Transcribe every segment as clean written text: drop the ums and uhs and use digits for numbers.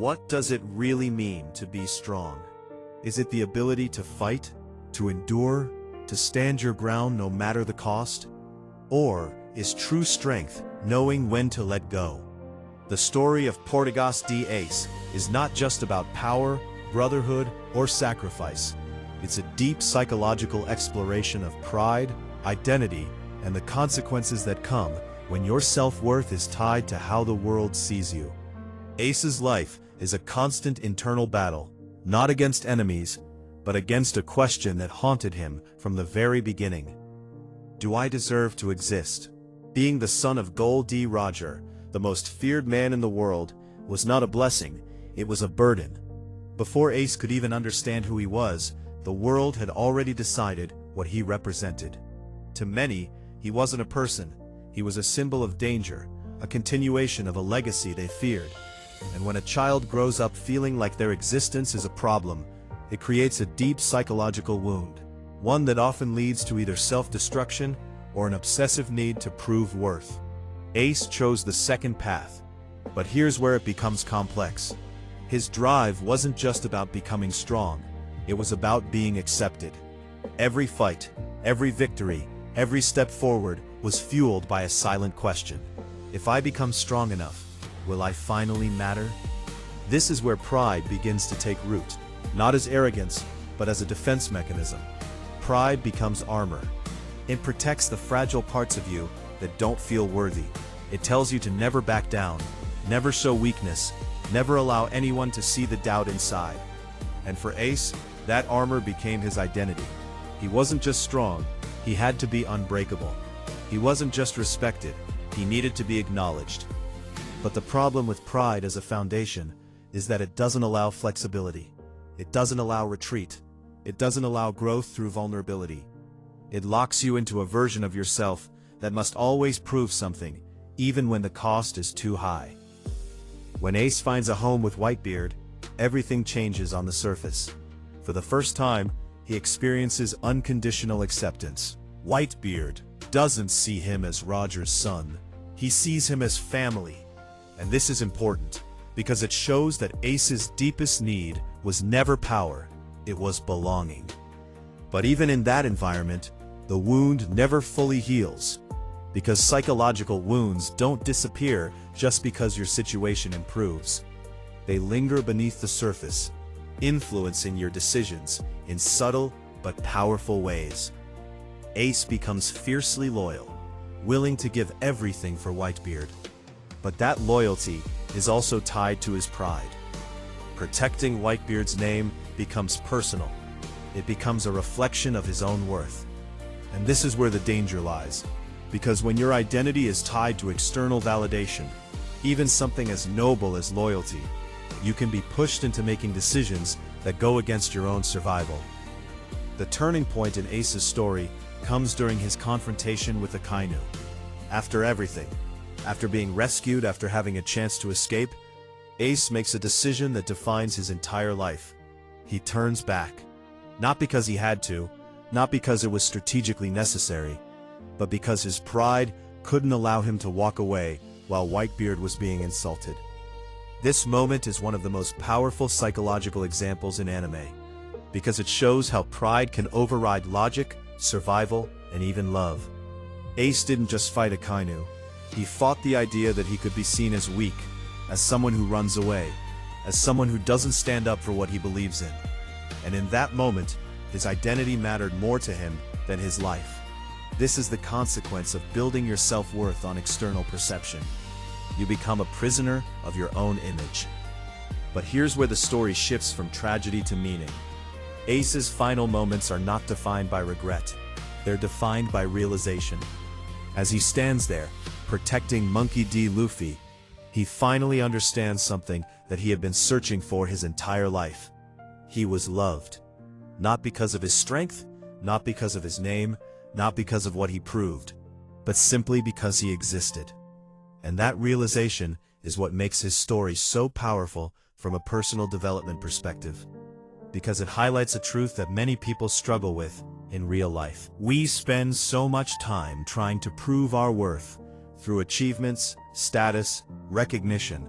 What does it really mean to be strong? Is it the ability to fight, to endure, to stand your ground no matter the cost? Or is true strength knowing when to let go? The story of Portgas D is not just about power, brotherhood, or sacrifice. It's a deep psychological exploration of pride, identity, and the consequences that come when your self-worth is tied to how the world sees you. Ace's life is a constant internal battle, not against enemies, but against a question that haunted him from the very beginning. Do I deserve to exist? Being the son of Gold D. Roger, the most feared man in the world, was not a blessing, it was a burden. Before Ace could even understand who he was, the world had already decided what he represented. To many, he wasn't a person, he was a symbol of danger, a continuation of a legacy they feared. And when a child grows up feeling like their existence is a problem, it creates a deep psychological wound, one that often leads to either self-destruction or an obsessive need to prove worth. Ace chose the second path, but here's where it becomes complex. His drive wasn't just about becoming strong, it was about being accepted. Every fight, every victory, every step forward was fueled by a silent question. If I become strong enough, will I finally matter? This is where pride begins to take root, not as arrogance, but as a defense mechanism. Pride becomes armor. It protects the fragile parts of you that don't feel worthy. It tells you to never back down, never show weakness, never allow anyone to see the doubt inside. And for Ace, that armor became his identity. He wasn't just strong, he had to be unbreakable. He wasn't just respected, he needed to be acknowledged. But the problem with pride as a foundation is that it doesn't allow flexibility. It doesn't allow retreat. It doesn't allow growth through vulnerability. It locks you into a version of yourself that must always prove something, even when the cost is too high. When Ace finds a home with Whitebeard, everything changes on the surface. For the first time, he experiences unconditional acceptance. Whitebeard doesn't see him as Roger's son. He sees him as family. And this is important, because it shows that Ace's deepest need was never power, it was belonging. But even in that environment, the wound never fully heals, because psychological wounds don't disappear just because your situation improves. They linger beneath the surface, influencing your decisions in subtle but powerful ways. Ace becomes fiercely loyal, willing to give everything for Whitebeard. But that loyalty is also tied to his pride. Protecting Whitebeard's name becomes personal. It becomes a reflection of his own worth. And this is where the danger lies, because when your identity is tied to external validation, even something as noble as loyalty, you can be pushed into making decisions that go against your own survival. The turning point in Ace's story comes during his confrontation with Akainu. After everything, after being rescued, after having a chance to escape, Ace makes a decision that defines his entire life. He turns back. Not because he had to, not because it was strategically necessary, but because his pride couldn't allow him to walk away while Whitebeard was being insulted. This moment is one of the most powerful psychological examples in anime, because it shows how pride can override logic, survival, and even love. Ace didn't just fight Akainu. He fought the idea that he could be seen as weak, as someone who runs away, as someone who doesn't stand up for what he believes in. And in that moment, his identity mattered more to him than his life. This is the consequence of building your self-worth on external perception. You become a prisoner of your own image. But here's where the story shifts from tragedy to meaning. Ace's final moments are not defined by regret. They're defined by realization. As he stands there, protecting Monkey D. Luffy, he finally understands something that he had been searching for his entire life. He was loved. Not because of his strength, not because of his name, not because of what he proved, but simply because he existed. And that realization is what makes his story so powerful from a personal development perspective, because it highlights a truth that many people struggle with in real life. We spend so much time trying to prove our worth through achievements, status, recognition,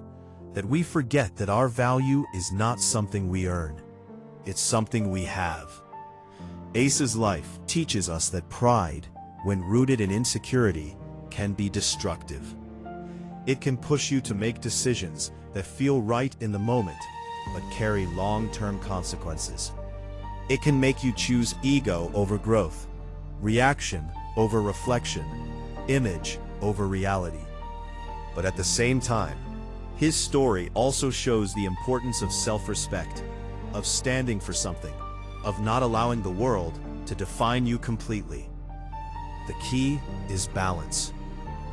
that we forget that our value is not something we earn. It's something we have. Ace's life teaches us that pride, when rooted in insecurity, can be destructive. It can push you to make decisions that feel right in the moment, but carry long-term consequences. It can make you choose ego over growth, reaction over reflection, image over reality. But at the same time, his story also shows the importance of self-respect, of standing for something, of not allowing the world to define you completely. The key is balance.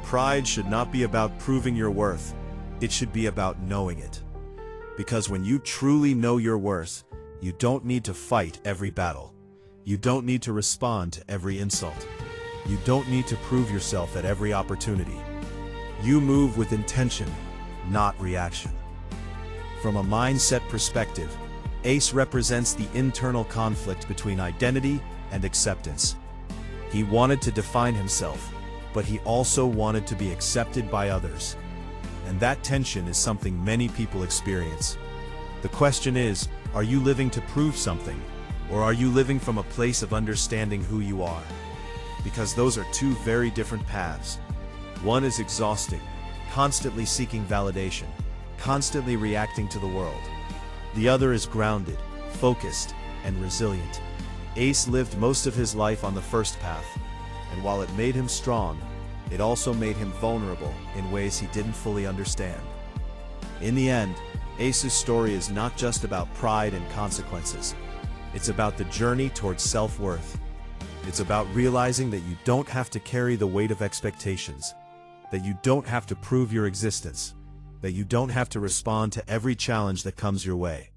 Pride should not be about proving your worth. It should be about knowing it. Because when you truly know your worth, you don't need to fight every battle. You don't need to respond to every insult. You don't need to prove yourself at every opportunity. You move with intention, not reaction. From a mindset perspective, Ace represents the internal conflict between identity and acceptance. He wanted to define himself, but he also wanted to be accepted by others. And that tension is something many people experience. The question is, are you living to prove something, or are you living from a place of understanding who you are? Because those are two very different paths. One is exhausting, constantly seeking validation, constantly reacting to the world. The other is grounded, focused, and resilient. Ace lived most of his life on the first path, and while it made him strong, it also made him vulnerable in ways he didn't fully understand. In the end, Ace's story is not just about pride and consequences. It's about the journey towards self-worth. It's about realizing that you don't have to carry the weight of expectations, that you don't have to prove your existence, that you don't have to respond to every challenge that comes your way.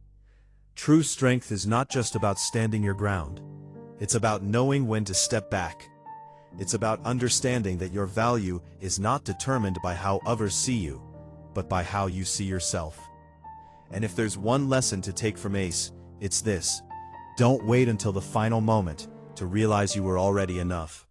True strength is not just about standing your ground. It's about knowing when to step back. It's about understanding that your value is not determined by how others see you, but by how you see yourself. And if there's one lesson to take from Ace, it's this: don't wait until the final moment to realize you were already enough.